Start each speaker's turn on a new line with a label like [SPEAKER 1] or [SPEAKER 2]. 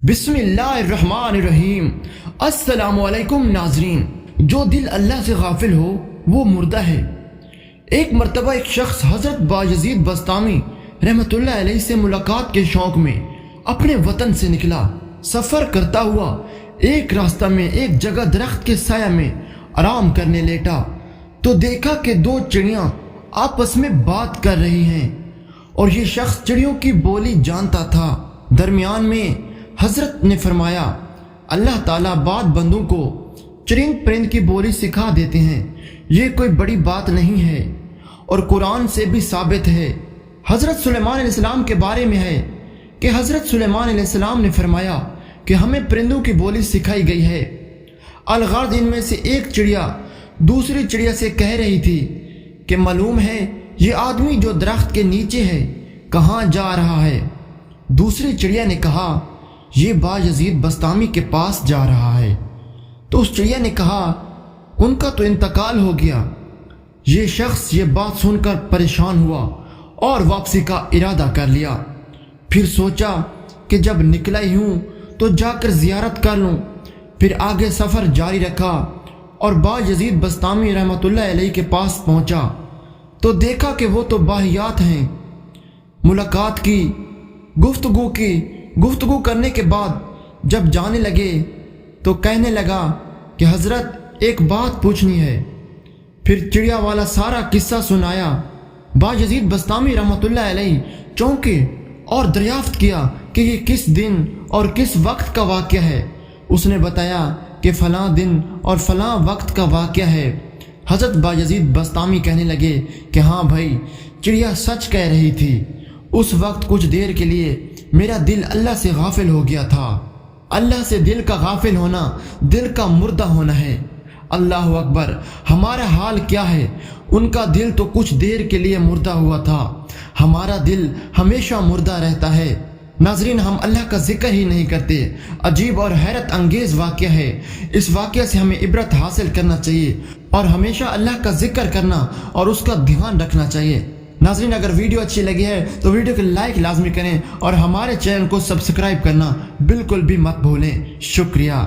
[SPEAKER 1] बिस्मिल्लाहिर्रहमानिर्रहीम। अस्सलामु अलैकुम नाजरीन। जो दिल अल्लाह से गाफिल हो वो मुर्दा है। एक मरतबा एक शख्स हजरत बायजीद बस्तामी रहमतुल्लाह अलैह से मुलाकात के शौक में अपने वतन से निकला। सफ़र करता हुआ एक रास्ता में एक जगह दरख्त के साया में आराम करने लेटा तो देखा कि दो चिड़ियाँ आपस में बात कर रही हैं और ये शख्स चिड़ियों की बोली जानता था। दरमियान में हजरत ने फरमाया, अल्लाह ताला बाद बंदों को चरिंद परिंद की बोली सिखा देते हैं, ये कोई बड़ी बात नहीं है और कुरान से भी साबित है। हजरत सुलेमान अलैहिस्सलाम के बारे में है कि हजरत सुलेमान अलैहिस्सलाम ने फरमाया कि हमें परिंदों की बोली सिखाई गई है। अलगर्द इनमें से एक चिड़िया दूसरी चिड़िया से कह रही थी कि मालूम है ये आदमी जो दरख्त के नीचे है कहाँ जा रहा है। दूसरी चिड़िया ने कहा ये बायजीद बस्तामी के पास जा रहा है। तो उस चिड़िया ने कहा उनका तो इंतकाल हो गया। ये शख्स ये बात सुनकर परेशान हुआ और वापसी का इरादा कर लिया। फिर सोचा कि जब निकला ही हूँ तो जाकर ज़ियारत कर लूँ। फिर आगे सफ़र जारी रखा और बायजीद बस्तामी रहमतुल्लाह अलैह के पास पहुँचा तो देखा कि वो तो बाहियात हैं। मुलाकात की, गुफ्तगू करने के बाद जब जाने लगे तो कहने लगा कि हज़रत एक बात पूछनी है। फिर चिड़िया वाला सारा किस्सा सुनाया। बायजीद बस्तामी रहमतुल्लाह अलैह चौंके और दरियाफ्त किया कि ये किस दिन और किस वक्त का वाक़या है। उसने बताया कि फ़लाँ दिन और फ़लाँ वक्त का वाक़या है। हज़रत बायजीद बस्तामी कहने लगे कि हाँ भाई, चिड़िया सच कह रही थी। उस वक्त कुछ देर के लिए मेरा दिल अल्लाह से गाफिल हो गया था। अल्लाह से दिल का गाफिल होना दिल का मुर्दा होना है। अल्लाह अकबर। हमारा हाल क्या है? उनका दिल तो कुछ देर के लिए मुर्दा हुआ था, हमारा दिल हमेशा मुर्दा रहता है। नाजरीन, हम अल्लाह का जिक्र ही नहीं करते। अजीब और हैरत अंगेज वाक़या है। इस वाक़या से हमें इबरत हासिल करना चाहिए और हमेशा अल्लाह का जिक्र करना और उसका ध्यान रखना चाहिए। नाज़रीन, अगर वीडियो अच्छी लगी है तो वीडियो को लाइक लाजमी करें और हमारे चैनल को सब्सक्राइब करना बिल्कुल भी मत भूलें। शुक्रिया।